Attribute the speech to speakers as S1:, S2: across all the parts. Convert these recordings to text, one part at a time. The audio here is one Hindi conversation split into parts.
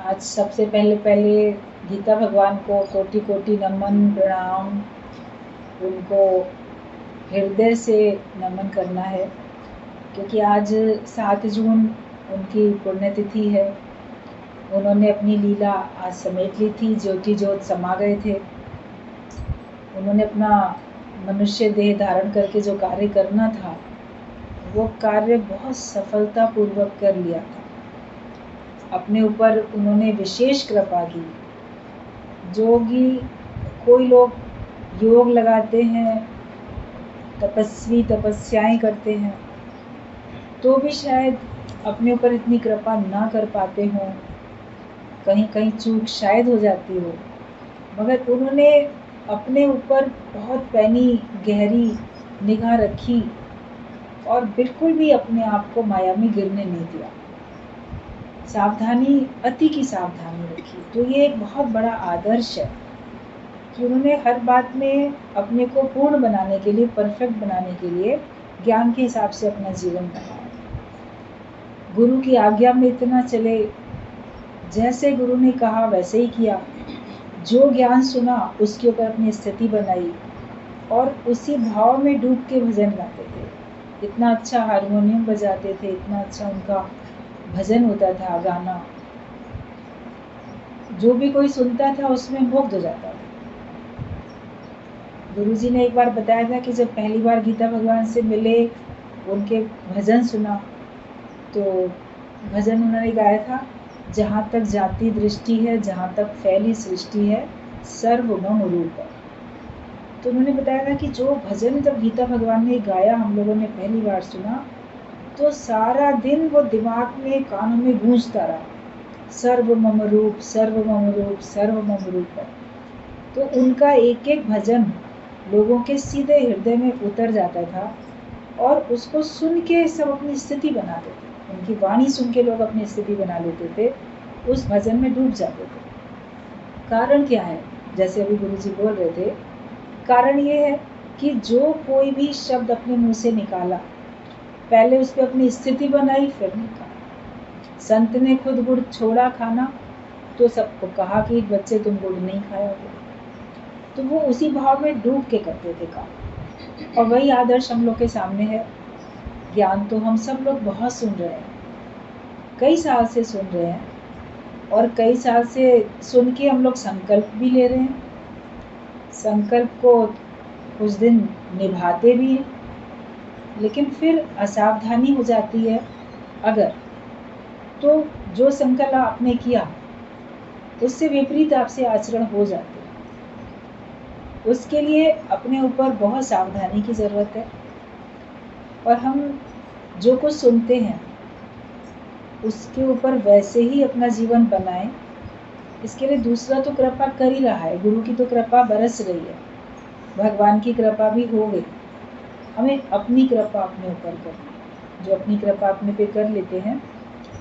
S1: आज सबसे पहले पहले गीता भगवान को कोटि कोटि नमन प्रणाम। उनको हृदय से नमन करना है क्योंकि आज 7 जून उनकी पुण्यतिथि है। उन्होंने अपनी लीला आज समेट ली थी, ज्योति ज्योत समा गए थे। उन्होंने अपना मनुष्य देह धारण करके जो कार्य करना था वो कार्य बहुत सफलतापूर्वक कर लिया था। अपने ऊपर उन्होंने विशेष कृपा की। जोगी कोई लोग योग लगाते हैं, तपस्वी तपस्याएं करते हैं, तो भी शायद अपने ऊपर इतनी कृपा ना कर पाते हों, कहीं कहीं चूक शायद हो जाती हो, मगर उन्होंने अपने ऊपर बहुत पैनी गहरी निगाह रखी और बिल्कुल भी अपने आप को माया में गिरने नहीं दिया। सावधानी, अति की सावधानी रखी। तो ये एक बहुत बड़ा आदर्श है कि उन्होंने हर बात में अपने को पूर्ण बनाने के लिए, परफेक्ट बनाने के लिए ज्ञान के हिसाब से अपना जीवन बनाया। गुरु की आज्ञा में इतना चले, जैसे गुरु ने कहा वैसे ही किया। जो ज्ञान सुना उसके ऊपर अपनी स्थिति बनाई और उसी भाव में डूब के भजन गाते थे। इतना अच्छा हारमोनियम बजाते थे, इतना अच्छा उनका भजन होता था, गाना। जो भी कोई सुनता था उसमें मुग्ध हो जाता था। गुरुजी ने एक बार बताया था कि जब पहली बार गीता भगवान से मिले, उनके भजन सुना, तो भजन उन्होंने गाया था, जहाँ तक जाती दृष्टि है, जहाँ तक फैली सृष्टि है, सर्वमम रूप है। तो उन्होंने बताया था कि जो भजन जब गीता भगवान ने गाया, हम लोगों ने पहली बार सुना, तो सारा दिन वो दिमाग में, कानों में गूंजता रहा, सर्वमम रूप, सर्वमम रूप, सर्वमम रूप है। तो उनका एक एक भजन लोगों के सीधे हृदय में उतर जाता था और उसको सुन के सब अपनी स्थिति बनाते थे। उनकी वाणी सुन के लोग अपनी स्थिति बना लेते थे, उस भजन में डूब जाते थे। कारण क्या है? जैसे अभी गुरुजी बोल रहे थे, कारण ये है कि जो कोई भी शब्द अपने मुंह से निकाला, पहले उस पर अपनी स्थिति बनाई, फिर निकाला। संत ने खुद गुड़ छोड़ा खाना, तो सबको कहा कि बच्चे तुम गुड़ नहीं खाओगे। तो वो उसी भाव में डूब के करते थे काम। और वही आदर्श हम लोग के सामने है। ज्ञान तो हम सब लोग बहुत सुन रहे हैं, कई साल से सुन रहे हैं, और कई साल से सुन के हम लोग संकल्प भी ले रहे हैं। संकल्प को कुछ दिन निभाते भी हैं, लेकिन फिर असावधानी हो जाती है अगर, तो जो संकल्प आपने किया उससे विपरीत आपसे आचरण हो जाते हैं। उसके लिए अपने ऊपर बहुत सावधानी की ज़रूरत है। और हम जो कुछ सुनते हैं उसके ऊपर वैसे ही अपना जीवन बनाएं। इसके लिए दूसरा तो कृपा कर ही रहा है, गुरु की तो कृपा बरस रही है, भगवान की कृपा भी हो गई। हमें अपनी कृपा अपने ऊपर करनी है। जो अपनी कृपा अपने पे कर लेते हैं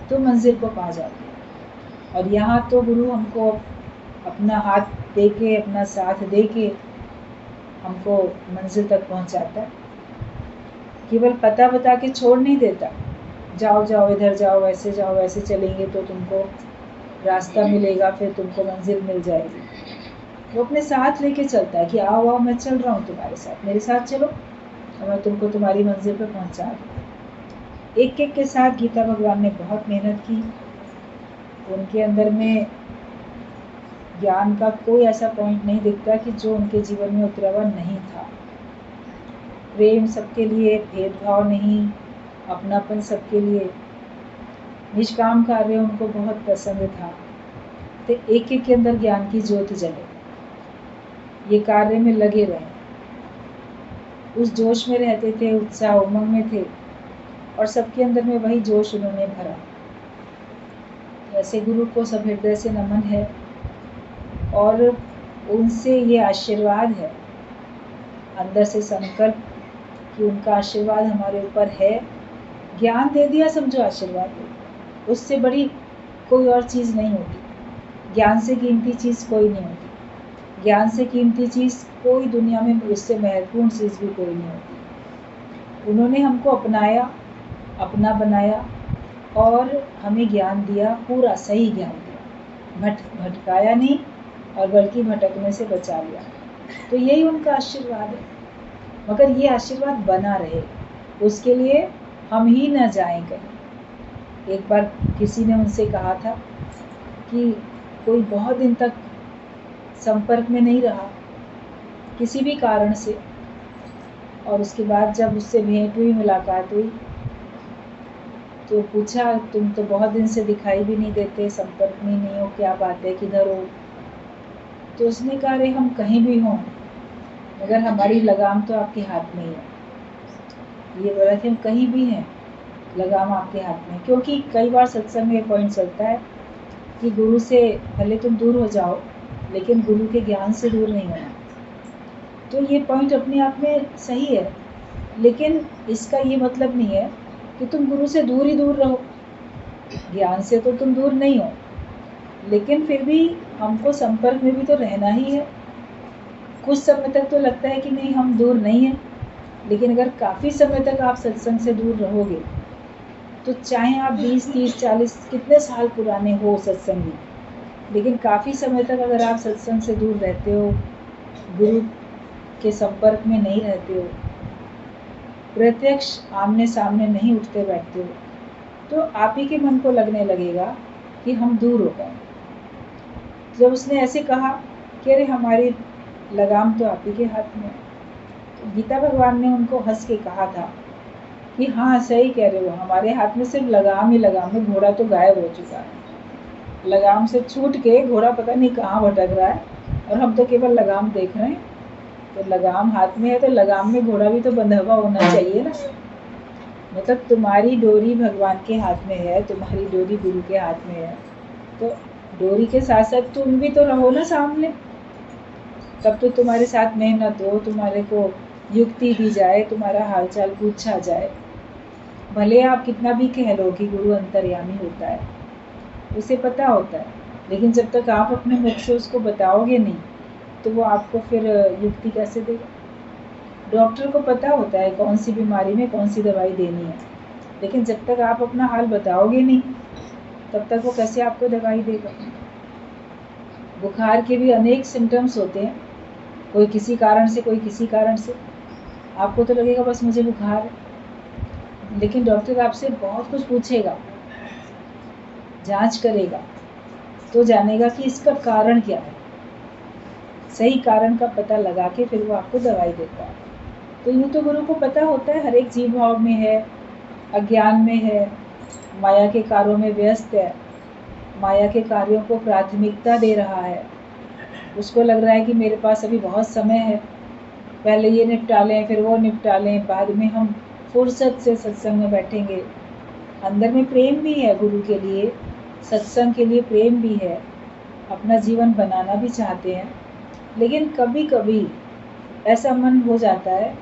S1: तो मंजिल को पा जाते हैं। और यहाँ तो गुरु हमको अपना हाथ दे के, अपना साथ दे के हमको मंजिल तक पहुँचाता है। केवल पता बता के छोड़ नहीं देता, जाओ जाओ इधर जाओ, वैसे जाओ, वैसे चलेंगे तो तुमको रास्ता मिलेगा, फिर तुमको मंजिल मिल जाएगी। वो अपने साथ लेके चलता है कि आओ आओ, मैं चल रहा हूँ तुम्हारे साथ, मेरे साथ चलो और मैं तुमको तुम्हारी मंजिल पर पहुँचा दूँ। एक एक के साथ गीता भगवान ने बहुत मेहनत की। उनके अंदर में ज्ञान का कोई ऐसा पॉइंट नहीं दिखता कि जो उनके जीवन में उतरा हुआ नहीं था। प्रेम सबके लिए, भेदभाव नहीं, अपनापन सबके लिए, निष्काम कार्य उनको बहुत पसंद था। तो एक एक के अंदर ज्ञान की ज्योत जले, ये कार्य में लगे रहे, उस जोश में रहते थे, उत्साह उमंग में थे, और सबके अंदर में वही जोश उन्होंने भरा। ऐसे गुरु को सब हृदय से नमन है और उनसे ये आशीर्वाद है, अंदर से संकल्प कि उनका आशीर्वाद हमारे ऊपर है। ज्ञान दे दिया समझो आशीर्वाद है, उससे बड़ी कोई और चीज़ नहीं होती। ज्ञान से कीमती चीज़ कोई नहीं होती। ज्ञान से कीमती चीज़ कोई दुनिया में, उससे महत्वपूर्ण चीज़ भी कोई नहीं होती। उन्होंने हमको अपनाया, अपना बनाया और हमें ज्ञान दिया, पूरा सही ज्ञान दिया। भटकाया नहीं और बल्कि भटकने से बचा लिया। तो यही उनका आशीर्वाद है। मगर ये आशीर्वाद बना रहे, उसके लिए हम ही न जाएं कहीं। एक बार किसी ने उनसे कहा था कि कोई बहुत दिन तक संपर्क में नहीं रहा किसी भी कारण से, और उसके बाद जब उससे भेंट हुई, मुलाकात हुई, तो पूछा तुम तो बहुत दिन से दिखाई भी नहीं देते, संपर्क में नहीं हो, क्या बात है, किधर हो? तो उसने कहा अरे हम कहीं भी हों मगर हमारी लगाम तो आपके हाथ में ही है। ये बोला कि हम कहीं भी हैं, लगाम आपके हाथ में। क्योंकि कई बार सत्संग में पॉइंट चलता है कि गुरु से भले तुम दूर हो जाओ लेकिन गुरु के ज्ञान से दूर नहीं होना। तो ये पॉइंट अपने आप में सही है, लेकिन इसका ये मतलब नहीं है कि तुम गुरु से दूर ही दूर रहो। ज्ञान से तो तुम दूर नहीं हो, लेकिन फिर भी हमको संपर्क में भी तो रहना ही है। कुछ समय तक तो लगता है कि नहीं हम दूर नहीं हैं, लेकिन अगर काफ़ी समय तक आप सत्संग से दूर रहोगे तो चाहे आप 20, 30, 40 कितने साल पुराने हो सत्संगी, लेकिन काफ़ी समय तक अगर आप सत्संग से दूर रहते हो, गुरु के संपर्क में नहीं रहते हो, प्रत्यक्ष आमने सामने नहीं उठते बैठते हो, तो आप ही के मन को लगने लगेगा कि हम दूर हो गए। जब उसने ऐसे कहा कि अरे हमारी लगाम तो आप ही के हाथ में है, तो गीता भगवान ने उनको हंस के कहा था कि हाँ सही कह रहे हो, हमारे हाथ में सिर्फ लगाम ही लगाम है, घोड़ा तो गायब हो चुका है। लगाम से छूट के घोड़ा पता नहीं कहाँ भटक रहा है और हम तो केवल लगाम देख रहे हैं। तो लगाम हाथ में है तो लगाम में घोड़ा भी तो बंधा हुआ होना चाहिए ना। मतलब तुम्हारी डोरी भगवान के हाथ में है, तुम्हारी डोरी गुरु के हाथ में है, तो डोरी के साथ साथ तुम भी तो रहो ना सामने। तब तो तुम्हारे साथ मेहनत हो, तुम्हारे को युक्ति दी जाए, तुम्हारा हालचाल पूछा जाए। भले आप कितना भी कह लो कि गुरु अंतर्यामी होता है, उसे पता होता है, लेकिन जब तक आप अपने मुख से उसको बताओगे नहीं तो वो आपको फिर युक्ति कैसे देगा? डॉक्टर को पता होता है कौन सी बीमारी में कौन सी दवाई देनी है, लेकिन जब तक आप अपना हाल बताओगे नहीं तब तक वो कैसे आपको दवाई देगा? बुखार के भी अनेक सिम्टम्स होते हैं, कोई किसी कारण से, कोई किसी कारण से। आपको तो लगेगा बस मुझे बुखार है, लेकिन डॉक्टर आपसे बहुत कुछ पूछेगा, जांच करेगा, तो जानेगा कि इसका कारण क्या है। सही कारण का पता लगा के फिर वो आपको दवाई देता है। तो यूँ तो गुरु को पता होता है हर एक जीव भाव में है, अज्ञान में है, माया के कार्यों में व्यस्त है, माया के कार्यों को प्राथमिकता दे रहा है। उसको लग रहा है कि मेरे पास अभी बहुत समय है, पहले ये निपटा लें फिर वो निपटा लें, बाद में हम फुर्सत से सत्संग में बैठेंगे। अंदर में प्रेम भी है गुरु के लिए, सत्संग के लिए प्रेम भी है, अपना जीवन बनाना भी चाहते हैं, लेकिन कभी कभी ऐसा मन हो जाता है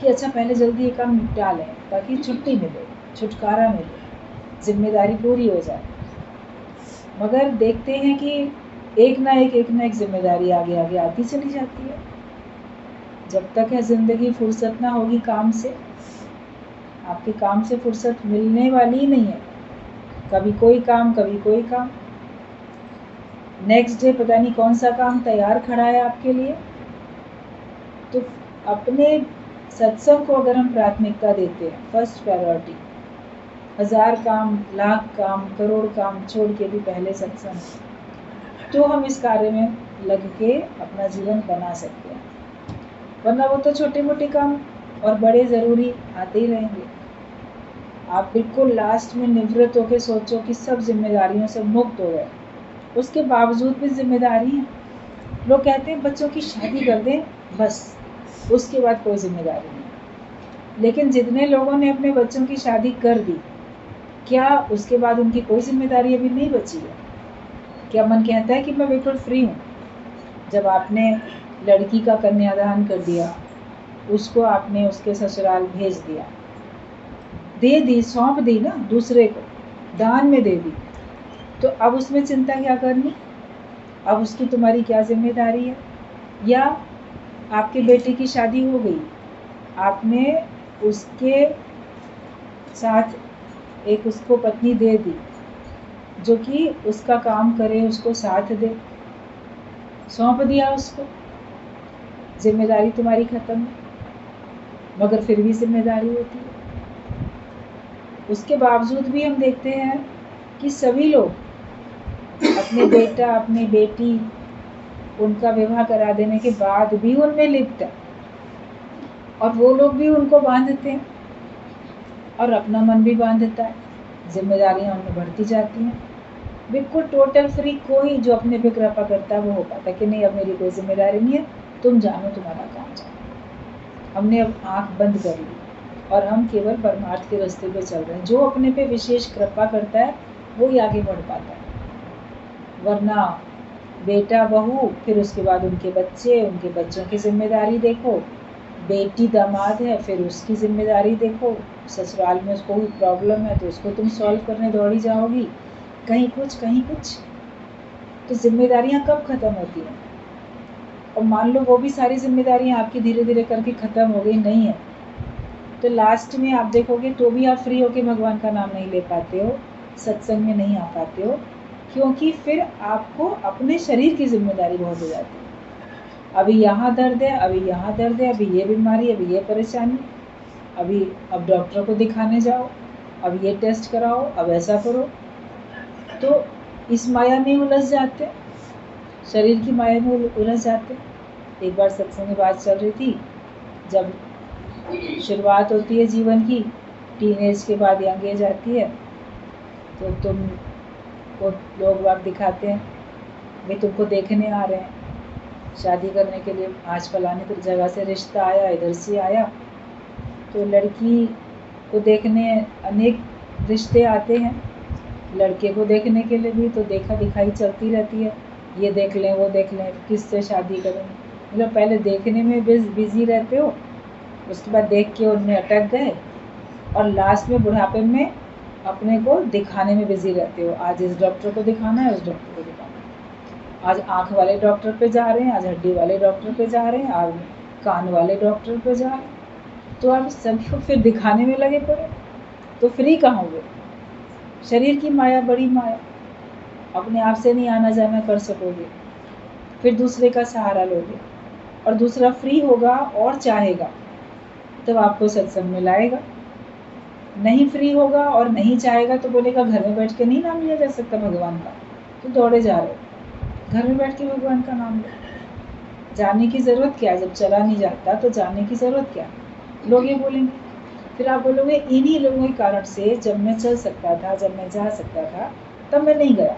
S1: कि अच्छा पहले जल्दी ये काम निपटा लें ताकि छुट्टी मिले, छुटकारा मिले, जिम्मेदारी पूरी हो जाए। मगर देखते हैं कि एक ना एक जिम्मेदारी आगे आगे आती चली जाती है। जब तक है जिंदगी फुर्सत ना होगी काम से, आपके काम से फुर्सत मिलने वाली ही नहीं है। कभी कोई काम, कभी कोई काम, नेक्स्ट डे पता नहीं कौन सा काम तैयार खड़ा है आपके लिए। तो अपने सत्संग को अगर हम प्राथमिकता देते हैं, फर्स्ट प्रायोरिटी, 1000 काम, लाख काम, करोड़ काम छोड़ के भी पहले सत्संग, तो हम इस कार्य में लग के अपना जीवन बना सकते हैं। वरना वो तो छोटे मोटे काम और बड़े ज़रूरी आते ही रहेंगे। आप बिल्कुल लास्ट में निवृत्त होकर सोचो कि सब जिम्मेदारियों से मुक्त हो गए, उसके बावजूद भी जिम्मेदारी है। लोग कहते हैं बच्चों की शादी कर दें बस, उसके बाद कोई जिम्मेदारी नहीं। लेकिन जितने लोगों ने अपने बच्चों की शादी कर दी, क्या उसके बाद उनकी कोई जिम्मेदारी अभी नहीं बची है? क्या मन कहता है कि मैं बिल्कुल फ्री हूँ? जब आपने लड़की का कन्यादान कर दिया, उसको आपने उसके ससुराल भेज दिया, दे दी, सौंप दी ना दूसरे को, दान में दे दी, तो अब उसमें चिंता क्या करनी? अब उसकी तुम्हारी क्या जिम्मेदारी है? या आपके बेटे की शादी हो गई, आपने उसके साथ एक उसको पत्नी दे दी, जो कि उसका काम करे, उसको साथ दे। सौंप दिया उसको, जिम्मेदारी तुम्हारी खत्म है, मगर फिर भी जिम्मेदारी होती है। उसके बावजूद भी हम देखते हैं कि सभी लोग अपने बेटा अपनी बेटी उनका विवाह करा देने के बाद भी उनमें लिप्त है, और वो लोग भी उनको बांधते हैं और अपना मन भी बांधता है। जिम्मेदारियां उनमें बढ़ती जाती हैं। बिल्कुल टोटल फ्री कोई जो अपने पे कृपा करता है वो हो पाता है कि नहीं, अब मेरी कोई जिम्मेदारी नहीं है, तुम जानो, तुम्हारा काम जानो। हमने अब आंख बंद कर ली और हम केवल परमार्थ के रास्ते पे चल रहे हैं। जो अपने पे विशेष कृपा करता है वो ही आगे बढ़ पाता है, वरना बेटा बहू, फिर उसके बाद उनके बच्चे, उनके बच्चों की जिम्मेदारी देखो, बेटी दामाद है फिर उसकी जिम्मेदारी देखो, ससुराल में उसको कोई प्रॉब्लम है तो उसको तुम सॉल्व करने दौड़ी जाओगी, कहीं कुछ कहीं कुछ। तो जिम्मेदारियां कब खत्म होती हैं? और मान लो वो भी सारी जिम्मेदारियां आपकी धीरे धीरे करके खत्म हो गई, नहीं है, तो लास्ट में आप देखोगे तो भी आप फ्री होके भगवान का नाम नहीं ले पाते हो, सत्संग में नहीं आ पाते हो, क्योंकि फिर आपको अपने शरीर की जिम्मेदारी बहुत हो जाती है। अभी यहाँ दर्द है, अभी यहाँ दर्द है, अभी ये बीमारी, अभी ये परेशानी, अभी अब डॉक्टर को दिखाने जाओ, अब ये टेस्ट कराओ, अब ऐसा करो। तो इस माया में उलझ जाते, शरीर की माया में उलझ जाते। एक बार सत्संग में बात चल रही थी, जब शुरुआत होती है जीवन की, टीनेज के बाद यंग एज आती है, तो तुम को लोग बाग दिखाते हैं, वे तुमको देखने आ रहे हैं शादी करने के लिए, आज फलाने जगह से रिश्ता आया, इधर से आया। तो लड़की को देखने अनेक रिश्ते आते हैं, लड़के को देखने के लिए भी तो देखा दिखाई चलती रहती है, ये देख लें वो देख लें, किससे शादी करें। मतलब पहले देखने में बिजी रहते हो, उसके बाद देख के उनमें अटक गए, और लास्ट में बुढ़ापे में अपने को दिखाने में बिजी रहते हो। आज इस डॉक्टर को दिखाना है, उस डॉक्टर को दिखाना है, आज आँख वाले डॉक्टर पे जा रहे हैं, आज हड्डी वाले डॉक्टर पे जा रहे हैं, आज कान वाले डॉक्टर पे जा रहे हैं। तो आप सभी को फिर दिखाने में लगे पड़े, तो फ्री कहाँ हुए? शरीर की माया बड़ी माया, अपने आप से नहीं आना जाना कर सकोगे, फिर दूसरे का सहारा लोगे, और दूसरा फ्री होगा और चाहेगा तब आपको सत्संग में लाएगा। नहीं फ्री होगा और नहीं चाहेगा तो बोलेगा घर में बैठ के नहीं नाम लिया जा सकता भगवान का, तो दौड़े जा रहे हो, घर में बैठ के भगवान का नाम लो। जाने की ज़रूरत क्या है? जब चला नहीं जाता तो जाने की ज़रूरत क्या? लोग ये बोलेंगे, फिर आप बोलोगे इन्हीं लोगों के कारण से जब मैं चल सकता था, जब मैं जा सकता था, तब मैं नहीं गया,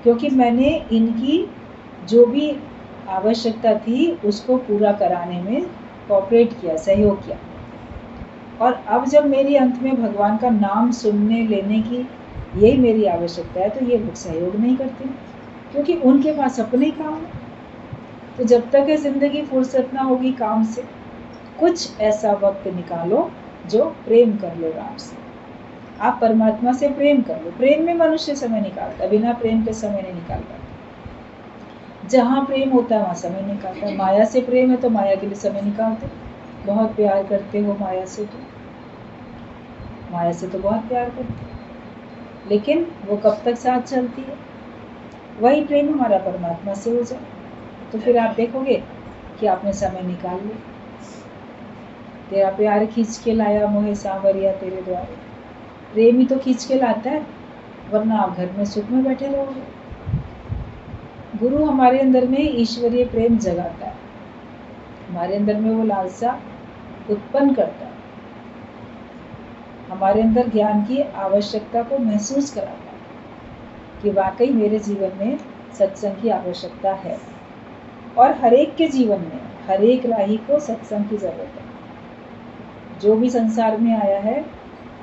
S1: क्योंकि मैंने इनकी जो भी आवश्यकता थी उसको पूरा कराने में कोऑपरेट किया, सहयोग किया। और अब जब मेरी अंत में भगवान का नाम सुनने लेने की यही मेरी आवश्यकता है, तो ये लोग सहयोग नहीं करते, क्योंकि उनके पास अपने काम है। तो जब तक है ज़िंदगी फुर्सत ना होगी काम से, कुछ ऐसा वक्त निकालो जो प्रेम कर लो राम से। आप परमात्मा से प्रेम कर लो। प्रेम में मनुष्य समय निकालता है, बिना प्रेम के समय नहीं निकाल पाता। जहाँ प्रेम होता है वहाँ समय निकालता है। माया से प्रेम है तो माया के लिए समय निकालते। बहुत प्यार करते हो माया से, तो माया से तो बहुत प्यार करते, लेकिन वो कब तक साथ चलती है? वही प्रेम हमारा परमात्मा से हो जाए तो फिर आप देखोगे कि आपने समय निकाल लिया। तेरा प्यार खींच के लाया मोहे सांवरिया तेरे द्वारे। प्रेम ही तो खींच के लाता है, वरना आप घर में सुख में बैठे रहोगे। गुरु हमारे अंदर में ईश्वरीय प्रेम जगाता है, हमारे अंदर में वो लालसा उत्पन्न करता है, हमारे अंदर ज्ञान की आवश्यकता को महसूस कराता है कि वाकई मेरे जीवन में सत्संग की आवश्यकता है। और हर एक के जीवन में, हर एक राही को सत्संग की जरूरत है। जो भी संसार में आया है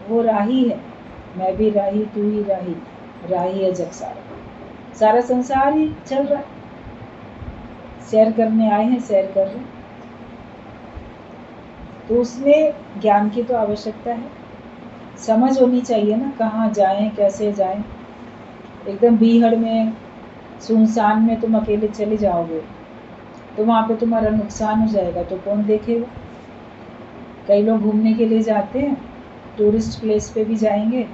S1: वो राही है। मैं भी राही, तू ही राही, राही है जग सारा। सारा संसार ही चल रहा है, सैर करने आए हैं, सैर कर रहे हैं, तो उसमें ज्ञान की तो आवश्यकता है। समझ होनी चाहिए ना, कहाँ जाएं, कैसे जाएं। एकदम बीहड़ में, सुनसान में तुम अकेले चले जाओगे तो वहाँ पे तुम्हारा नुकसान हो जाएगा, तो कौन देखेगा? कई लोग घूमने के लिए जाते हैं, टूरिस्ट प्लेस पे भी जाएंगे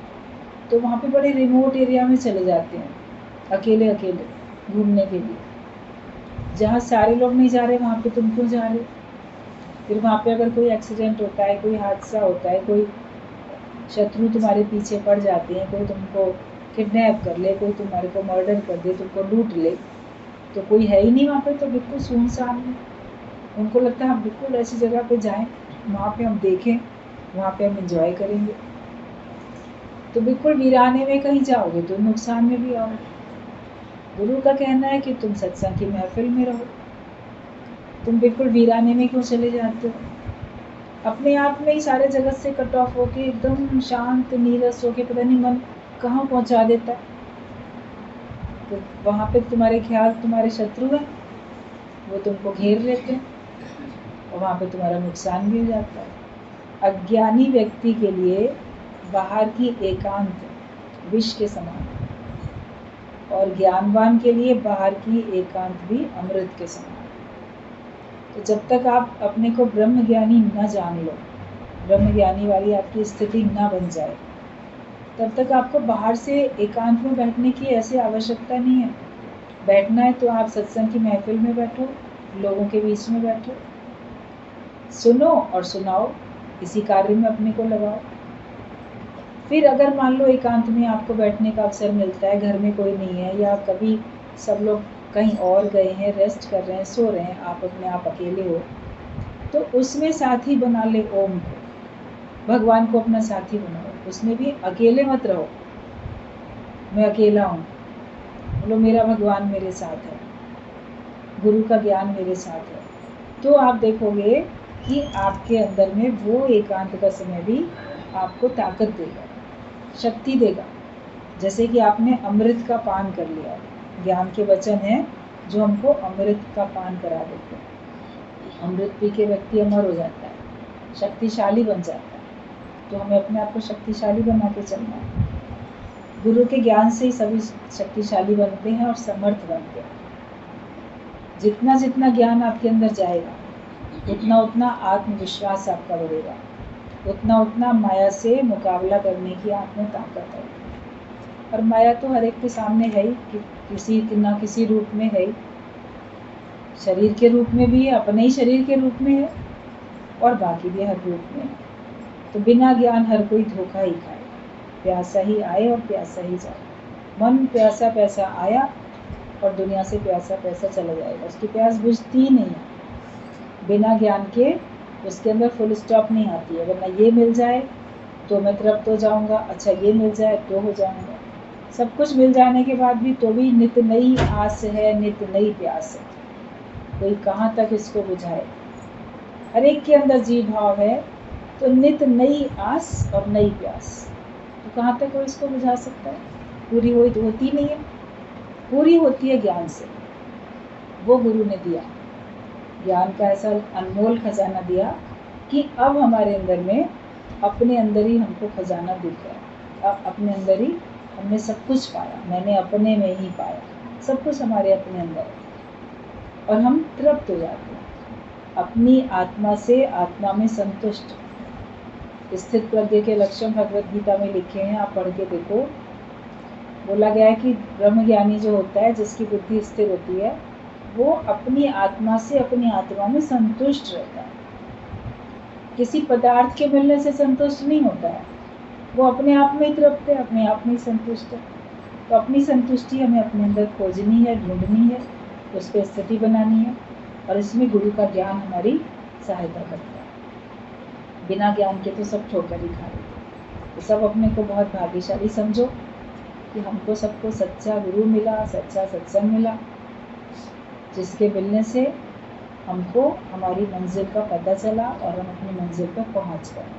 S1: तो वहाँ पे बड़े रिमोट एरिया में चले जाते हैं अकेले अकेले घूमने के लिए। जहाँ सारे लोग नहीं जा रहे वहाँ पे तुम क्यों जा रहे? फिर वहाँ पे अगर कोई एक्सीडेंट होता है, कोई हादसा होता है, कोई शत्रु तुम्हारे पीछे पड़ जाते हैं, कोई तुमको किडनैप कर ले, कोई तुम्हारे को मर्डर कर दे, तुमको लूट ले, तो कोई है ही नहीं वहाँ पे, तो बिल्कुल सुनसान है। उनको लगता है हम बिल्कुल ऐसी जगह पे जाएं, वहाँ पे हम देखें, वहाँ पे हम एंजॉय करेंगे। तो बिल्कुल वीराने में कहीं जाओगे तो नुकसान में भी आओगे। गुरु का कहना है कि तुम सत्संग की महफिल में रहो। तुम बिल्कुल वीराने में क्यों चले जाते हो? अपने आप में ही सारे जगत से कट ऑफ होके एकदम शांत नीरस होके पता नहीं मन कहाँ पहुँचा देता है। तो वहाँ पे तुम्हारे ख्याल तुम्हारे शत्रु हैं, वो तुमको घेर लेते हैं और वहाँ पे तुम्हारा नुकसान भी हो जाता है। अज्ञानी व्यक्ति के लिए बाहर की एकांत विष के समान और ज्ञानवान के लिए बाहर की एकांत भी अमृत के समान। तो जब तक आप अपने को ब्रह्म ज्ञानी न जान लो, ब्रह्म ज्ञानी वाली आपकी स्थिति न बन जाए, तब तक आपको बाहर से एकांत में बैठने की ऐसी आवश्यकता नहीं है। बैठना है तो आप सत्संग की महफिल में बैठो, लोगों के बीच में बैठो, सुनो और सुनाओ, इसी कार्य में अपने को लगाओ। फिर अगर मान लो एकांत में आपको बैठने का अवसर मिलता है, घर में कोई नहीं है या कभी सब लोग कहीं और गए हैं, रेस्ट कर रहे हैं, सो रहे हैं, आप अपने आप अकेले हो, तो उसमें साथी बना ले ओम को, भगवान को अपना साथी बनाओ। उसमें भी अकेले मत रहो, मैं अकेला हूँ, बोलो मेरा भगवान मेरे साथ है, गुरु का ज्ञान मेरे साथ है। तो आप देखोगे कि आपके अंदर में वो एकांत का समय भी आपको ताकत देगा, शक्ति देगा। जैसे कि आपने अमृत का पान कर लिया, ज्ञान के वचन हैं जो हमको अमृत का पान करा देते हैं। अमृत पी के व्यक्ति अमर हो जाता है, शक्तिशाली बन जाता है। तो हमें अपने आप को शक्तिशाली बना के चलना है। गुरु के ज्ञान से ही सभी शक्तिशाली बनते हैं और समर्थ बनते हैं। जितना जितना ज्ञान आपके अंदर जाएगा, उतना उतना आत्मविश्वास आपका बढ़ेगा, उतना उतना माया से मुकाबला करने की आप में ताकत है। और माया तो हर एक के सामने है ही, किसी ना किसी रूप में है ही। शरीर के रूप में भी है, अपने ही शरीर के रूप में है, और बाकी भी हर रूप में है। तो बिना ज्ञान हर कोई धोखा ही खाए, प्यासा ही आए और प्यासा ही जाए। मन प्यासा प्यासा आया और दुनिया से प्यासा प्यासा चला जाएगा, उसकी प्यास बुझती ही नहीं है। बिना ज्ञान के उसके अंदर फुल स्टॉप नहीं आती है। वरना ये मिल जाए तो मैं तृप्त हो जाऊंगा, अच्छा ये मिल जाए तो हो जाऊंगा। सब कुछ मिल जाने के बाद भी तो भी नित नई आस है, नित नई प्यास है। कोई कहाँ तक इसको बुझाए? हर एक के अंदर जीव भाव है, तो नित नई आस और नई प्यास, तो कहाँ तक वो इसको बुझा सकता है? पूरी होती नहीं है, पूरी होती है ज्ञान से। वो गुरु ने दिया, ज्ञान का ऐसा अनमोल खजाना दिया कि अब हमारे अंदर में, अपने अंदर ही हमको खजाना दिख रहा है। अब अपने अंदर ही हमने सब कुछ पाया, मैंने अपने में ही पाया, सब कुछ हमारे अपने अंदर है। और हम तृप्त हो जाते हैं अपनी आत्मा से, आत्मा में संतुष्ट। स्थित प्रज्ञ के लक्षण भगवत गीता में लिखे हैं, आप पढ़ के देखो। बोला गया है कि ब्रह्म ज्ञानी जो होता है, जिसकी बुद्धि स्थिर होती है, वो अपनी आत्मा से, अपनी आत्मा में संतुष्ट रहता है। किसी पदार्थ के मिलने से संतुष्ट नहीं होता है, वो अपने आप में ही तृप्त है, अपने आप में ही संतुष्ट है। तो अपनी संतुष्टि हमें अपने अंदर खोजनी है, ढूंढनी है, उस पर स्थिति बनानी है। और इसमें गुरु का ज्ञान हमारी सहायता करता है। बिना ज्ञान के तो सब ठोकर ही खा लेते। तो सब अपने को बहुत भाग्यशाली समझो कि हमको सबको सच्चा गुरु मिला, सच्चा सत्संग मिला, जिसके मिलने से हमको हमारी मंजिल का पता चला और हम अपनी मंजिल पर पहुंच गए।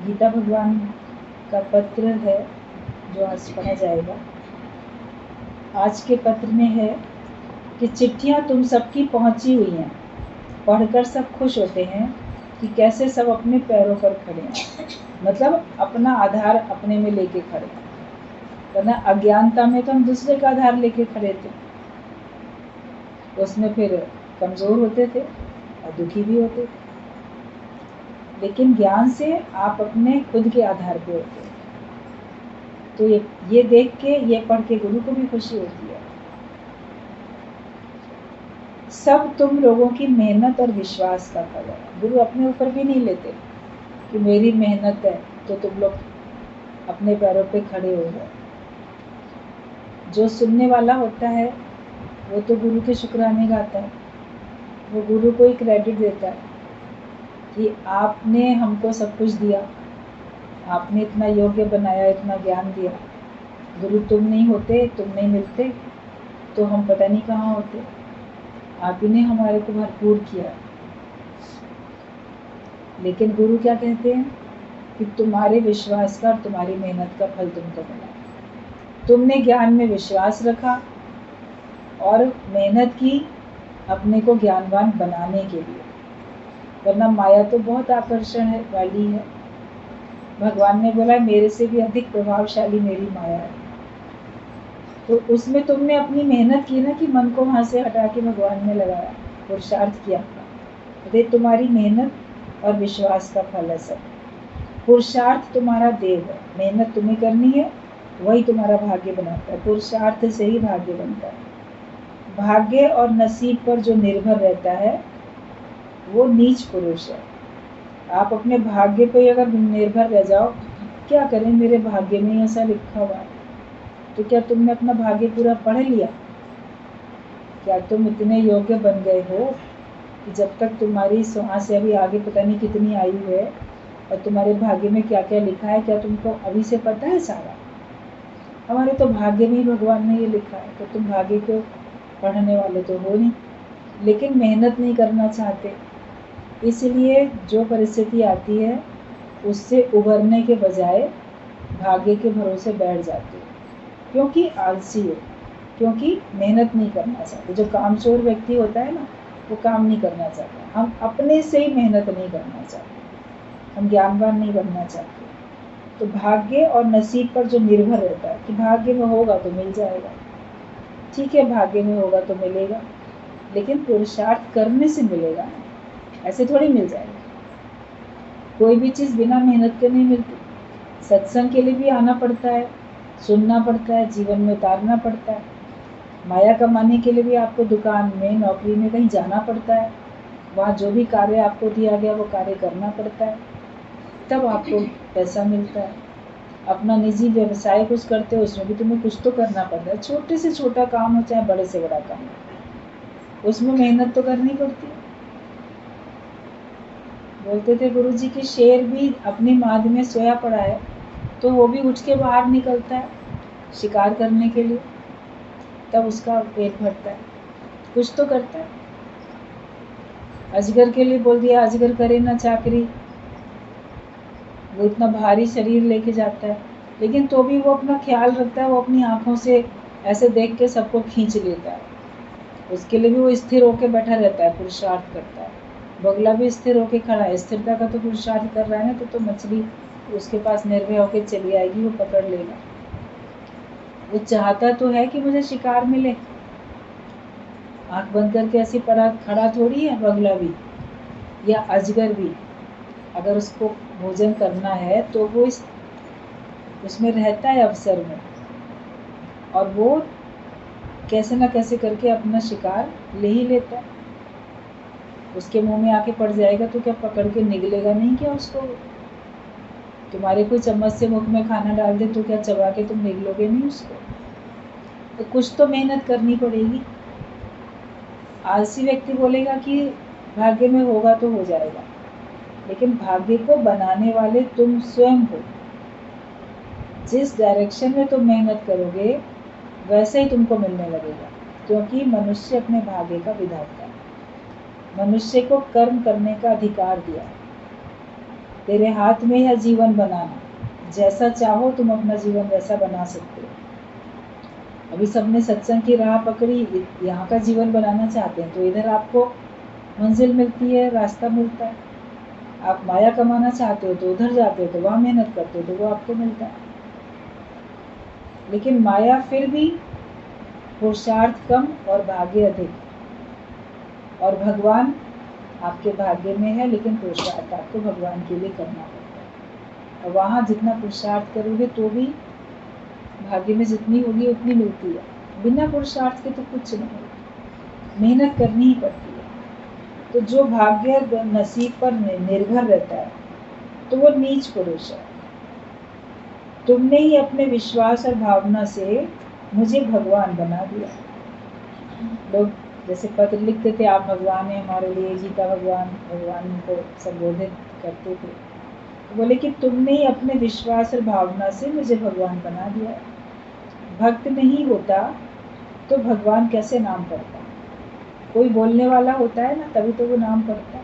S1: गीता भगवान का पत्र है जो आज पढ़ा जाएगा। आज के पत्र में है कि चिट्ठियां तुम सबकी पहुंची हुई हैं, पढ़कर सब खुश होते हैं कि कैसे सब अपने पैरों पर खड़े हैं। मतलब अपना आधार अपने में लेके खड़े हैं। वरना अज्ञानता में तो हम दूसरे का आधार लेके खड़े थे, उसमें फिर कमजोर होते थे और दुखी भी होते थे। लेकिन ज्ञान से आप अपने खुद के आधार पे होते हैं। तो ये देख के, ये पढ़ के गुरु को भी खुशी होती है। सब तुम लोगों की मेहनत और विश्वास का फल है। गुरु अपने ऊपर भी नहीं लेते कि मेरी मेहनत है तो तुम लोग अपने पैरों पे खड़े हो गए। जो सुनने वाला होता है वो तो गुरु के शुक्राने गाता है, वो गुरु को ही क्रेडिट देता है कि आपने हमको सब कुछ दिया, आपने इतना योग्य बनाया, इतना ज्ञान दिया। गुरु तुम नहीं होते, तुम नहीं मिलते तो हम पता नहीं कहाँ होते। आप ही ने हमारे को भरपूर किया। लेकिन गुरु क्या कहते हैं कि तुम्हारे विश्वास का और तुम्हारी मेहनत का फल तुमको मिला। तुमने ज्ञान में विश्वास रखा और मेहनत की अपने को ज्ञानवान बनाने के लिए। वरना माया तो बहुत आकर्षण वाली है। भगवान ने बोला मेरे से भी अधिक प्रभावशाली मेरी माया है। तो उसमें तुमने अपनी मेहनत की ना, कि मन को वहां से हटा के भगवान में लगाया, पुरुषार्थ किया। तो तुम्हारी मेहनत और विश्वास का फल है सब। पुरुषार्थ तुम्हारा देव है, मेहनत तुम्हें करनी है, वही तुम्हारा भाग्य बनाता है। पुरुषार्थ से ही भाग्य बनता है। भाग्य और नसीब पर जो निर्भर रहता है वो नीच पुरुष है। आप अपने भाग्य पे अगर निर्भर रह जाओ, क्या करें मेरे भाग्य में ऐसा लिखा हुआ है, तो क्या तुमने अपना भाग्य पूरा पढ़ लिया? क्या तुम इतने योग्य बन गए हो कि जब तक तुम्हारी सांस से अभी आगे पता नहीं कितनी आयु है और तुम्हारे भाग्य में क्या क्या लिखा है, क्या तुमको अभी से पता है सारा? हमारे तो भाग्य में ही भगवान ने ये लिखा है। तो तुम भाग्य को पढ़ने वाले तो हो नहीं, लेकिन मेहनत नहीं करना चाहते। इसलिए जो परिस्थिति आती है उससे उभरने के बजाय भाग्य के भरोसे बैठ जाते हो, क्योंकि आलसी हो, क्योंकि मेहनत नहीं करना चाहते। जो कामचोर व्यक्ति होता है ना, वो काम नहीं करना चाहता। हम अपने से ही मेहनत नहीं करना चाहते, हम ज्ञानवान नहीं बनना चाहते। तो भाग्य और नसीब पर जो निर्भर रहता है कि भाग्य में होगा तो मिल जाएगा, ठीक है, भाग्य में होगा तो मिलेगा, लेकिन पुरुषार्थ करने से मिलेगा ना, ऐसे थोड़ी मिल जाएगा। कोई भी चीज़ बिना मेहनत के नहीं मिलती। सत्संग के लिए भी आना पड़ता है, सुनना पड़ता है, जीवन में उतारना पड़ता है। माया कमाने के लिए भी आपको दुकान में, नौकरी में कहीं जाना पड़ता है, वहाँ जो भी कार्य आपको दिया गया वो कार्य करना पड़ता है, तब आपको पैसा मिलता है। अपना निजी व्यवसाय कुछ करते हो, उसमें भी तुम्हें कुछ तो करना पड़ता है। छोटे से छोटा काम हो चाहे बड़े से बड़ा काम, उसमें मेहनत तो करनी पड़ती है। बोलते थे गुरुजी कि शेर भी अपनी माद में सोया पड़ा है तो वो भी उठ के बाहर निकलता है शिकार करने के लिए, तब उसका पेट भरता है, कुछ तो करता है। अजगर के लिए बोल दिया अजगर करे ना चाकरी, वो इतना भारी शरीर लेके जाता है, लेकिन तो भी वो अपना ख्याल रखता है। वो अपनी आँखों से ऐसे देख के सबको खींच लेता है। उसके लिए भी वो स्थिर होकर बैठा रहता है, पुरुषार्थ करता है। बगला भी स्थिर होकर खड़ा है, स्थिरता का तो पुरुषार्थ कर रहा है ना, तो मछली उसके पास निर्भय होकर चली आएगी, वो पकड़ लेगा। वो चाहता तो है कि मुझे शिकार मिले, आंख बंद करके ऐसी पड़ा खड़ा थोड़ी है बगला भी या अजगर भी। अगर उसको भोजन करना है तो वो उसमें रहता है अवसर में, और वो कैसे ना कैसे करके अपना शिकार ले ही लेता है। उसके मुंह में आके पड़ जाएगा तो क्या पकड़ के निगलेगा नहीं क्या उसको? तुम्हारे कोई चम्मच से मुख में खाना डाल दे तो क्या चबा के तुम निगलोगे नहीं उसको? तो कुछ तो मेहनत करनी पड़ेगी। आलसी व्यक्ति बोलेगा कि भाग्य में होगा तो हो जाएगा, लेकिन भाग्य को बनाने वाले तुम स्वयं हो। जिस डायरेक्शन में तुम मेहनत करोगे वैसे ही तुमको मिलने लगेगा, क्योंकि मनुष्य अपने भाग्य का विधाता है। मनुष्य को कर्म करने का अधिकार दिया। तेरे हाथ में है जीवन बनाना, जैसा चाहो तुम अपना जीवन वैसा बना सकते हो। अभी सबने सत्संग की राह पकड़ी, यहाँ का जीवन बनाना चाहते हैं तो इधर आपको मंजिल मिलती है, रास्ता मिलता है। आप माया कमाना चाहते हो तो उधर जाते हो, तो वहाँ मेहनत करते हो तो वो आपको मिलता है। लेकिन माया फिर भी पुरुषार्थ कम और भाग्य अधिक, और भगवान आपके भाग्य में है, लेकिन पुरुषार्थ आपको भगवान के लिए करना पड़ता है। और वहाँ जितना पुरुषार्थ करोगे तो भी भाग्य में जितनी होगी उतनी मिलती है। बिना पुरुषार्थ के तो कुछ नहीं होगा, मेहनत करनी ही पड़ती है। तो जो भाग्य नसीब पर निर्भर रहता है तो वो नीच पुरुष है। तुमने ही अपने विश्वास और भावना से मुझे भगवान बना दिया। लोग जैसे पत्र लिखते थे, आप भगवान हैं हमारे लिए, गीता भगवान को संबोधित करते थे। तो बोले कि तुमने ही अपने विश्वास और भावना से मुझे भगवान बना दिया। भक्त नहीं होता तो भगवान कैसे नाम पढ़ता? कोई बोलने वाला होता है ना, तभी तो वो नाम पढ़ता है।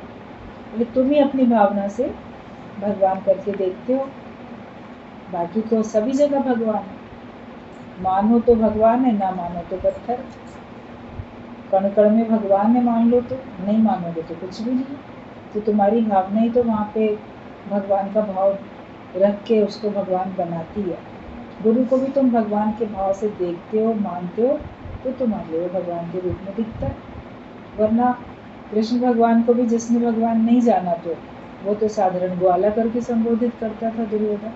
S1: बोले तुम ही अपनी भावना से भगवान करके देखते हो, बाकी तो सभी जगह भगवान है। मानो तो भगवान है, ना मानो तो पत्थर। कण कण में भगवान है मान लो तो, नहीं मानोगे तो कुछ भी नहीं। तो तुम्हारी भावना ही तो वहाँ पे भगवान का भाव रख के उसको भगवान बनाती है। गुरु को भी तुम भगवान के भाव से देखते हो, मानते हो, तो तुम्हारे लिए भगवान के रूप में दिखता है। वरना कृष्ण भगवान को भी जिसने भगवान नहीं जाना तो वो तो साधारण ग्वाला करके संबोधित करता था, दुर्योधन।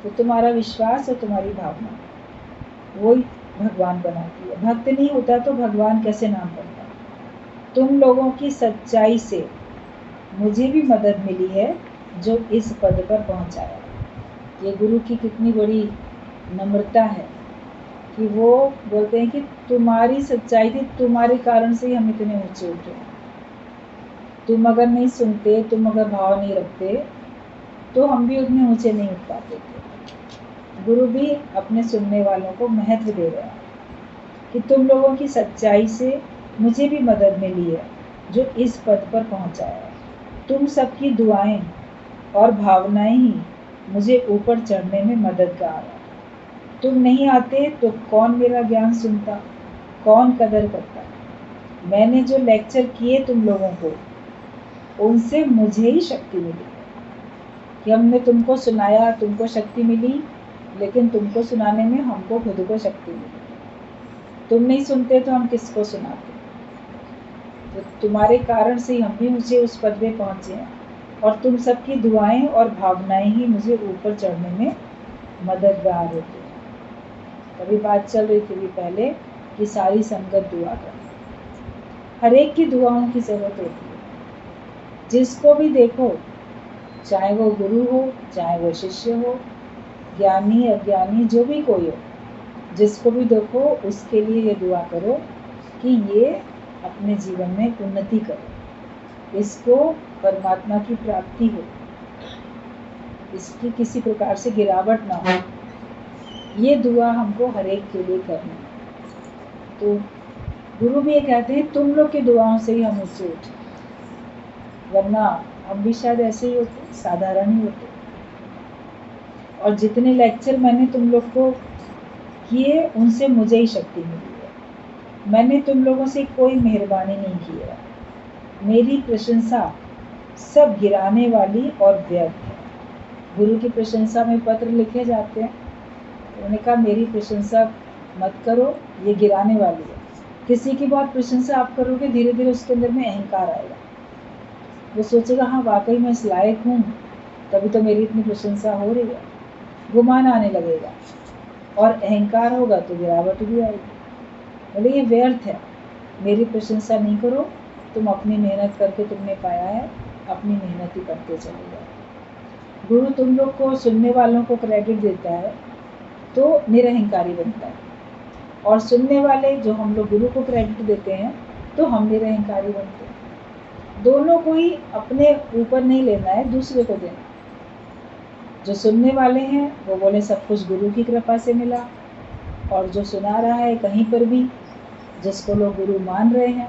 S1: तो तुम्हारा विश्वास और तुम्हारी भावना वही भगवान बनाती है। भक्त नहीं होता तो भगवान कैसे नाम पड़ता? तुम लोगों की सच्चाई से मुझे भी मदद मिली है जो इस पद पर पहुंचाया। ये गुरु की कितनी बड़ी नम्रता है कि वो बोलते हैं कि तुम्हारी सच्चाई थी, तुम्हारे कारण से ही हम इतने ऊंचे उठे। तुम अगर नहीं सुनते, तुम अगर भाव नहीं रखते तो हम भी उतने ऊंचे नहीं उठ पाते थे। गुरु भी अपने सुनने वालों को महत्व दे रहे हैं कि तुम लोगों की सच्चाई से मुझे भी मदद मिली है जो इस पद पर पहुंचाया है। तुम सबकी दुआएं और भावनाएं ही मुझे ऊपर चढ़ने में मददगार है। तुम नहीं आते तो कौन मेरा ज्ञान सुनता, कौन कदर करता? मैंने जो लेक्चर किए तुम लोगों को, उनसे मुझे ही शक्ति मिली कि हमने तुमको सुनाया, तुमको शक्ति मिली, लेकिन तुमको सुनाने में हमको खुद को शक्ति मिली। तुम नहीं सुनते तो हम किसको सुनाते? तो तुम्हारे कारण से हम भी मुझे उस पद पे पहुंचे हैं, और तुम सबकी दुआएं और भावनाएं ही मुझे ऊपर चढ़ने में मददगार होती हैं। तभी बात चल रही थी पहले कि सारी संगत दुआ कर, हर एक की दुआओं की जरूरत होती है। जिसको भी देखो, चाहे वो गुरु हो, चाहे वो शिष्य हो, ज्ञानी अज्ञानी जो भी कोई हो, जिसको भी देखो उसके लिए ये दुआ करो कि ये अपने जीवन में उन्नति करे, इसको परमात्मा की प्राप्ति हो, इसकी किसी प्रकार से गिरावट ना हो। ये दुआ हमको हर एक के लिए करनी है। तो गुरु भी ये कहते हैं तुम लोग की दुआओं से ही हम ऊंचे उठे, वरना हम भी शायद ऐसे ही होते, साधारण ही होते। और जितने लेक्चर मैंने तुम लोग को किए उनसे मुझे ही शक्ति मिली है। मैंने तुम लोगों से कोई मेहरबानी नहीं की है। मेरी प्रशंसा सब गिराने वाली और व्यर्थ है। गुरु की प्रशंसा में पत्र लिखे जाते हैं, उन्होंने कहा मेरी प्रशंसा मत करो, ये गिराने वाली है। किसी की बहुत प्रशंसा आप करोगे, धीरे धीरे उसके अंदर में अहंकार आएगा। वो सोचेगा हाँ वाकई मैं इस लायक हूँ, तभी तो मेरी इतनी प्रशंसा हो रही है। गुमान आने लगेगा और अहंकार होगा तो गिरावट भी आएगी। बोले ये व्यर्थ है, मेरी प्रशंसा नहीं करो, तुम अपनी मेहनत करके तुमने पाया है, अपनी मेहनत ही करते चले जाओ। गुरु तुम लोग को, सुनने वालों को क्रेडिट देता है तो निरहंकारी बनता है, और सुनने वाले जो हम लोग गुरु को क्रेडिट देते हैं तो हम निरहंकारी बनते हैं। दोनों को ही अपने ऊपर नहीं लेना है, दूसरे को देना। जो सुनने वाले हैं वो बोले सब कुछ गुरु की कृपा से मिला, और जो सुना रहा है कहीं पर भी, जिसको लोग गुरु मान रहे हैं,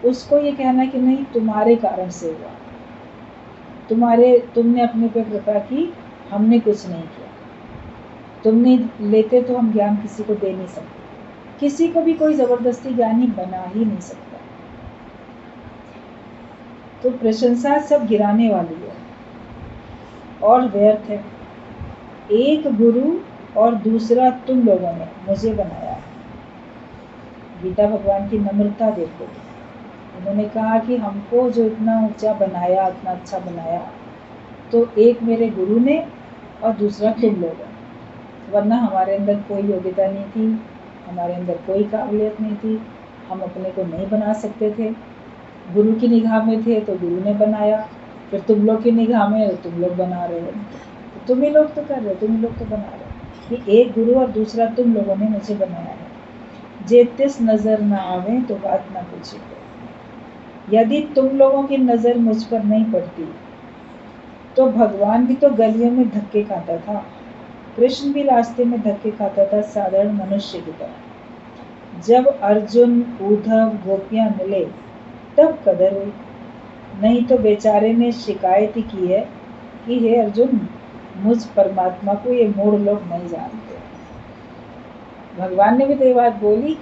S1: उसको ये कहना कि नहीं तुम्हारे कारण से हुआ, तुमने अपने पे कृपा की, हमने कुछ नहीं किया। तुम नहीं लेते तो हम ज्ञान किसी को दे नहीं सकते। किसी को भी कोई जबरदस्ती ज्ञानी बना ही नहीं सकता। तो प्रशंसा सब गिराने वाली है और व्यर्थ है। एक गुरु और दूसरा तुम लोगों ने मुझे बनाया। गीता भगवान की नम्रता देखो, उन्होंने कहा कि हमको जो इतना ऊंचा बनाया, इतना अच्छा बनाया, तो एक मेरे गुरु ने और दूसरा तुम लोग, वरना हमारे अंदर कोई योग्यता नहीं थी, हमारे अंदर कोई काबिलियत नहीं थी, हम अपने को नहीं बना सकते थे। गुरु की निगाह में थे तो गुरु ने बनाया, फिर तुम लोग की निगाह में तो तुम लोग बना रहे हो, तो तुम ही लोग तो कर रहे हो, तुम ही लोग तो बना रहे हो कि एक गुरु और दूसरा तुम लोगों ने मुझे बनाया है। जे तिस नजर ना आवे तो बात ना पूछी। यदि तुम लोगों की नजर मुझ पर नहीं पड़ती तो भगवान भी तो गलियों में धक्के खाता था, कृष्ण भी रास्ते में धक्के खाता था साधारण मनुष्य की तरह। जब अर्जुन, उद्धव, गोपियां मिले तब कदर हुई, नहीं तो बेचारे ने शिकायत ही की है कि हे अर्जुन, मुझ परमात्मा को ये मूढ़ लोग नहीं जानते। भगवान ने भी तो ये बात बोली,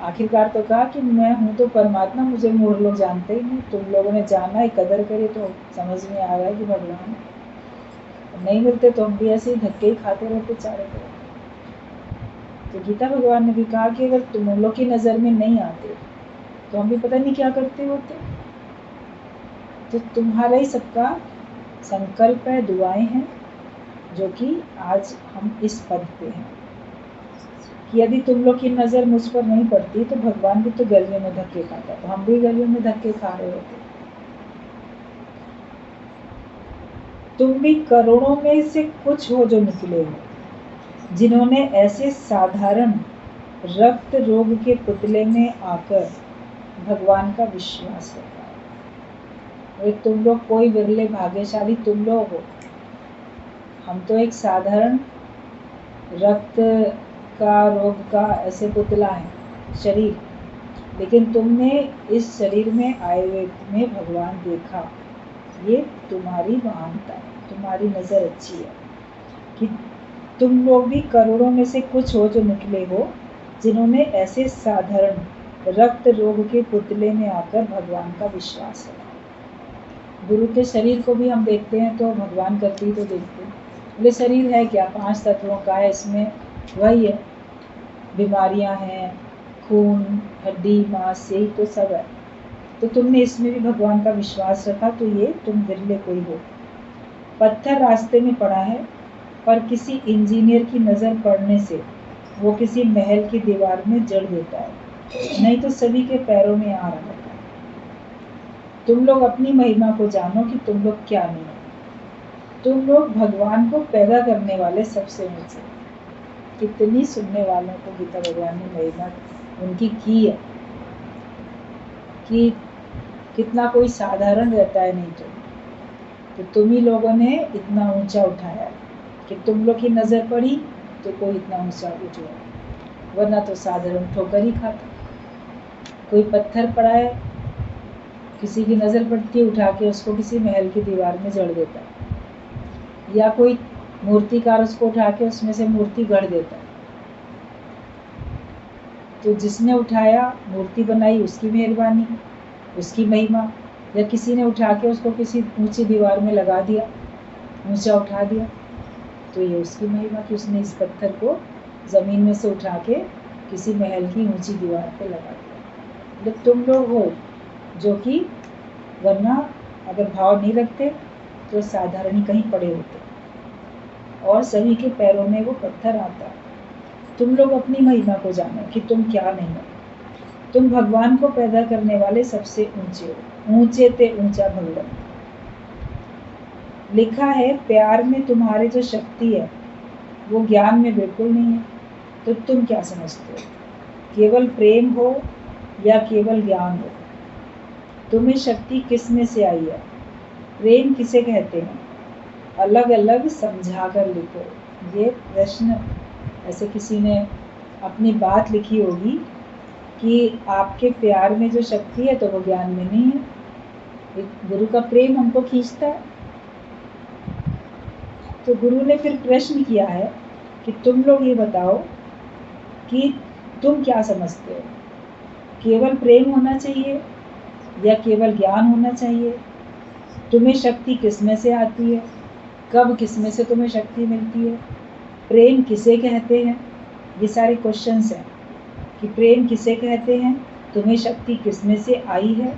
S1: आखिरकार तो कहा कि मैं हूं तो परमात्मा, मुझे मूढ़ लोग जानते ही नहीं, तुम लोगों ने जाना ही, कदर करी तो समझ में आ रहा है कि भगवान नहीं मिलते तो हम भी ऐसे ही धक्के ही खाते रहते चारों तरफ। तो गीता भगवान ने भी कहा कि अगर तुम लोग की नजर में नहीं आते तो हम भी पता नहीं क्या करते होते। तो तुम्हारा ही सबका संकल्प है, दुआएं हैं, जो कि आज हम इस पद पे हैं कि यदि तुम लोग की नजर मुझ पर नहीं पड़ती तो भगवान भी तो गलियों में धक्के खाता, तो हम भी गलियों में धक्के खा रहे होते। तुम भी करोड़ों में से कुछ हो जो निकले हो, जिन्होंने ऐसे साधारण रक्त रोग के पुतले में आकर भगवान का विश्वास रखा। तुम लोग कोई विरले भाग्यशाली तुम लोग हो, हम तो एक साधारण रक्त का रोग का ऐसे पुतला है शरीर, लेकिन तुमने इस शरीर में आए हुए में भगवान देखा। ये तुम्हारी महानता है, तुम्हारी नजर अच्छी है कि तुम लोग भी करोड़ों में से कुछ हो जो निकले हो, जिन्होंने ऐसे साधारण रक्त रोग के पुतले में आकर भगवान का विश्वास है। गुरु के शरीर को भी हम देखते हैं तो भगवान करती तो देखते हैं, बोले शरीर है क्या, 5 तत्वों का है, इसमें वही है, बीमारियां हैं, खून, हड्डी, मांस, यही तो सब है। तो तुमने इसमें भी भगवान का विश्वास रखा, तो ये तुम विरले कोई हो। पत्थर रास्ते में पड़ा है, पर किसी इंजीनियर की नजर पड़ने से वो किसी महल की दीवार में जड़ देता है, नहीं तो सभी के पैरों में आ रहा है। तुम लोग अपनी महिमा को जानो कि तुम लोग क्या नहीं हो। तुम लोग भगवान को पैदा करने वाले सबसे ऊंचे। कितनी सुनने वालों को गीता भगवान ने महिमा उनकी की है कि कितना कोई साधारण रहता है, नहीं तो तुम ही लोगों ने इतना ऊंचा उठाया कि तुम लोग की नजर पड़ी तो कोई इतना ऊंचा उठा, वरना तो साधारण ठोकर ही खाता। कोई पत्थर पड़ा है, किसी की नजर पड़ती है, उठा के उसको किसी महल की दीवार में जड़ देता है, या कोई मूर्तिकार उसको उठा के उसमें से मूर्ति गढ़ देता है। तो जिसने उठाया, मूर्ति बनाई, उसकी मेहरबानी, उसकी महिमा, या किसी ने उठा के उसको किसी ऊंची दीवार में लगा दिया, ऊंचा उठा दिया, तो ये उसकी महिमा कि उसने इस पत्थर को जमीन में से उठा के किसी महल की ऊंची दीवार पे लगा दिया। तो तुम लोग हो जो कि वरना अगर भाव नहीं रखते तो साधारण ही कहीं पड़े होते और सभी के पैरों में वो पत्थर आता। तुम लोग अपनी महिमा को जानो कि तुम क्या नहीं हो। तुम भगवान को पैदा करने वाले सबसे ऊंचे हो, ऊंचे ते ऊंचा भगवान। लिखा है प्यार में तुम्हारी जो शक्ति है वो ज्ञान में बिल्कुल नहीं है, तो तुम क्या समझते हो, केवल प्रेम हो या केवल ज्ञान हो? तुम्हें शक्ति किस में से आई है, प्रेम किसे कहते हैं, अलग अलग समझा कर लिखो। ये प्रश्न ऐसे किसी ने अपनी बात लिखी होगी कि आपके प्यार में जो शक्ति है तो वो ज्ञान में नहीं है। गुरु का प्रेम हमको खींचता है। तो गुरु ने फिर प्रश्न किया है कि तुम लोग ये बताओ कि तुम क्या समझते हो, केवल प्रेम होना चाहिए या केवल ज्ञान होना चाहिए? तुम्हें शक्ति किस में से आती है, कब किस में से तुम्हें शक्ति मिलती है, प्रेम किसे कहते हैं? ये सारे क्वेश्चंस हैं कि प्रेम किसे कहते हैं, तुम्हें शक्ति किसमें से आई है,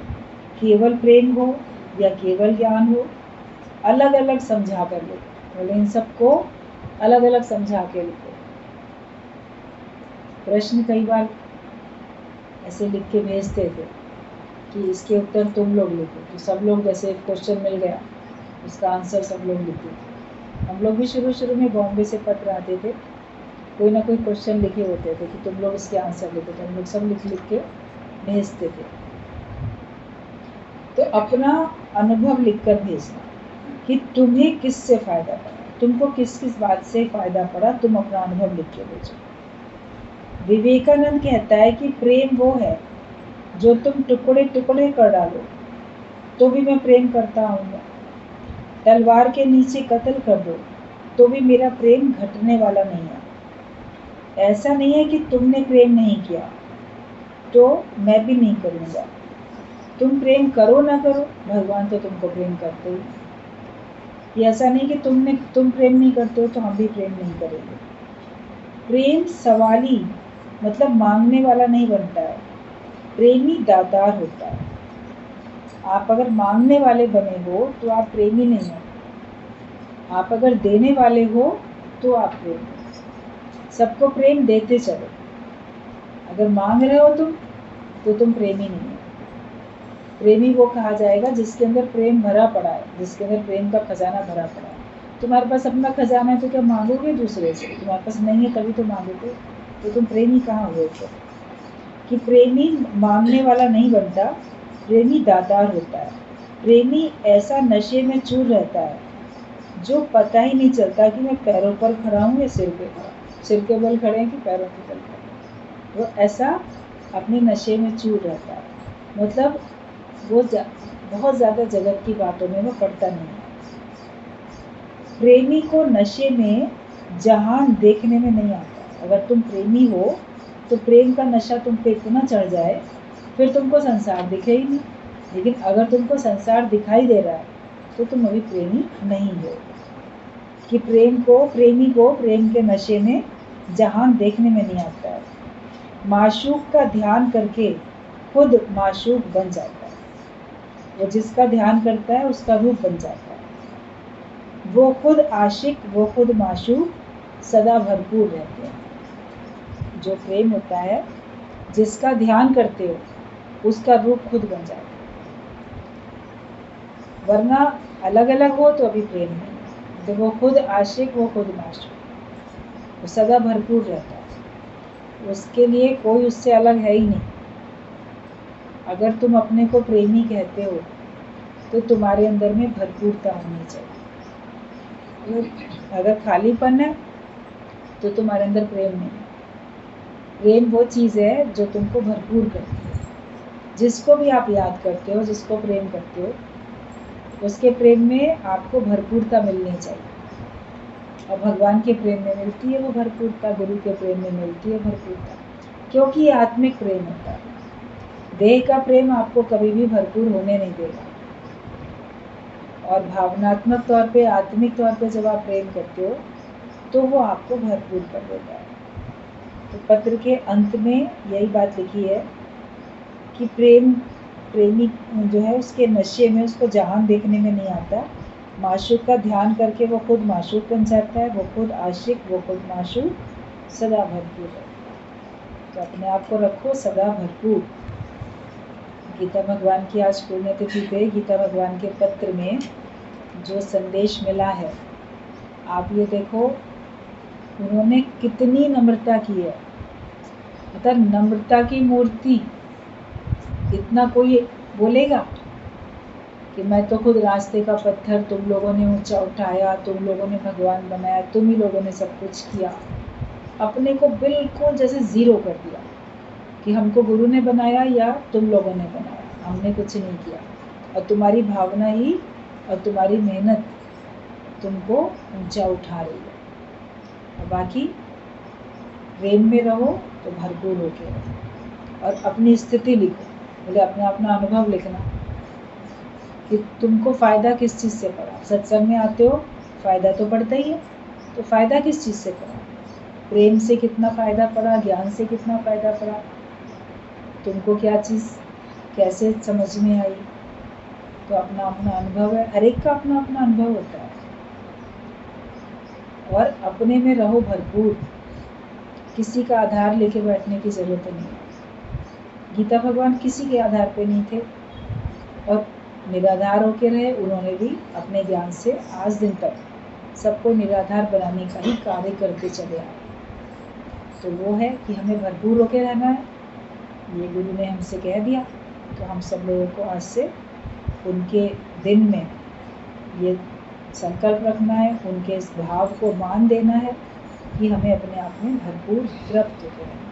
S1: केवल प्रेम हो या केवल ज्ञान हो, अलग अलग समझा कर लिखो। बोले इन सबको अलग अलग समझा के लिखो। प्रश्न कई बार ऐसे लिख के भेजते थे कि इसके उत्तर तुम लोग लिखो, तो सब लोग जैसे क्वेश्चन मिल गया उसका आंसर सब लोग लिखे। हम लोग भी शुरू में बॉम्बे से पत्र आते थे, कोई ना कोई क्वेश्चन लिखे होते थे कि तुम लोग इसके आंसर लिखो, तो हम लोग सब लिख लिख के भेजते थे। तो अपना अनुभव लिखकर भेजना कि तुम्हें किससे फायदा पड़ा, तुमको किस किस बात से फायदा पड़ा, तुम अपना अनुभव लिख के भेजो। विवेकानंद कहता है कि प्रेम वो है जो तुम टुकड़े टुकड़े कर डालो तो भी मैं प्रेम करता हूँ, तलवार के नीचे कत्ल कर दो तो भी मेरा प्रेम घटने वाला नहीं है। ऐसा नहीं है कि तुमने प्रेम नहीं किया तो मैं भी नहीं करूँगा। तुम प्रेम करो ना करो, भगवान तो तुमको प्रेम करते ही। ऐसा नहीं कि तुम प्रेम नहीं करते हो तो हम भी प्रेम नहीं करेंगे। प्रेम सवाली मतलब मांगने वाला नहीं बनता है, प्रेमी दातार होता है। आप अगर मांगने वाले बने हो तो आप प्रेमी नहीं हो। आप अगर देने वाले हो तो आप प्रेमी। सबको प्रेम देते चलो। अगर मांग रहे हो तो तुम प्रेमी नहीं हो। प्रेमी वो कहा जाएगा जिसके अंदर प्रेम भरा पड़ा है, जिसके अंदर प्रेम का खजाना भरा पड़ा है। तुम्हारे पास अपना खजाना है तो क्या मांगोगे दूसरे से? तुम्हारे पास नहीं है तभी तो मांगोगे, तो तुम प्रेमी कहाँ हुए थे? कि प्रेमी मांगने वाला नहीं बनता, प्रेमी दातार होता है। प्रेमी ऐसा नशे में चूर रहता है जो पता ही नहीं चलता कि मैं पैरों पर खड़ा हूँ या सिर पे खड़ा, सिर के बल खड़े हैं कि पैरों के बल खड़े। वो ऐसा अपने नशे में चूर रहता है, मतलब वो बहुत ज़्यादा जगत की बातों में वो पड़ता नहीं है। प्रेमी को नशे में जहान देखने में नहीं आता। अगर तुम प्रेमी हो तो प्रेम का नशा तुम पे इतना चढ़ जाए फिर तुमको संसार दिखे ही नहीं। लेकिन अगर तुमको संसार दिखाई दे रहा है तो तुम अभी प्रेमी नहीं हो। कि प्रेमी को प्रेम के नशे में जहान देखने में नहीं आता है। माशूक का ध्यान करके खुद माशूक बन जाता है। वो जिसका ध्यान करता है उसका रूप बन जाता है। वो खुद आशिक, वो खुद माशूक सदा भरपूर रहते हैं। जो प्रेम होता है, जिसका ध्यान करते हो उसका रूप खुद बन जाता है। वरना अलग अलग हो तो अभी प्रेम नहीं है। तो वो खुद आशिक, वो खुद माशूक, वो सदा भरपूर रहता है। उसके लिए कोई उससे अलग है ही नहीं। अगर तुम अपने को प्रेमी कहते हो तो तुम्हारे अंदर में भरपूरता होनी चाहिए। अगर खालीपन है तो तुम्हारे अंदर प्रेम नहीं है। प्रेम वो चीज़ है जो तुमको भरपूर करती है। जिसको भी आप याद करते हो, जिसको प्रेम करते हो, उसके प्रेम में आपको भरपूरता मिलनी चाहिए। और भगवान के प्रेम में मिलती है वो भरपूरता, गुरु के प्रेम में मिलती है भरपूरता, क्योंकि ये आत्मिक प्रेम होता है। देह का प्रेम आपको कभी भी भरपूर होने नहीं देगा। और भावनात्मक तौर पे, आत्मिक तौर पे जब आप प्रेम करते हो तो वो आपको भरपूर कर देता है। तो पत्र के अंत में यही बात लिखी है कि प्रेमी जो है उसके नशे में उसको जहान देखने में नहीं आता। माशूक का ध्यान करके वो खुद माशूक बन जाता है। वो खुद आशिक, वो खुद माशूक, सदा भरपूर है। तो अपने आप को रखो सदा भरपूर। गीता भगवान की आज पुण्यतिथि पे गीता भगवान के पत्र में जो संदेश मिला है, आप ये देखो उन्होंने कितनी नम्रता की है। मतलब नम्रता की मूर्ति। इतना कोई बोलेगा कि मैं तो खुद रास्ते का पत्थर, तुम लोगों ने ऊंचा उठाया, तुम लोगों ने भगवान बनाया, तुम ही लोगों ने सब कुछ किया। अपने को बिल्कुल जैसे ज़ीरो कर दिया कि हमको गुरु ने बनाया या तुम लोगों ने बनाया, हमने कुछ नहीं किया। और तुम्हारी भावना ही और तुम्हारी मेहनत तुमको ऊंचा उठा रही है। और बाकी प्रेम में रहो तो भरपूर होके रहो। और अपनी स्थिति लिखो। बोले अपना अनुभव लिखना कि तुमको फ़ायदा किस चीज़ से पड़ा। सत्संग में आते हो, फ़ायदा तो पड़ता ही है, तो फ़ायदा किस चीज़ से पड़ा? प्रेम से कितना फ़ायदा पड़ा, ज्ञान से कितना फ़ायदा पड़ा, तुमको क्या चीज़ कैसे समझ में आई, तो अपना अपना अनुभव है, हर एक का अपना अपना अनुभव होता है। और अपने में रहो भरपूर, किसी का आधार लेके बैठने की ज़रूरत नहीं है। गीता भगवान किसी के आधार पे नहीं थे और निराधार होके रहे। उन्होंने भी अपने ज्ञान से आज दिन तक सबको निराधार बनाने का ही कार्य करते चले आए। तो वो है कि हमें भरपूर होके रहना है, ये गुरु ने हमसे कह दिया। तो हम सब लोगों को आज से उनके दिन में ये संकल्प रखना है, उनके इस भाव को मान देना है कि हमें अपने आप में भरपूर तृप्त होकर रहना है।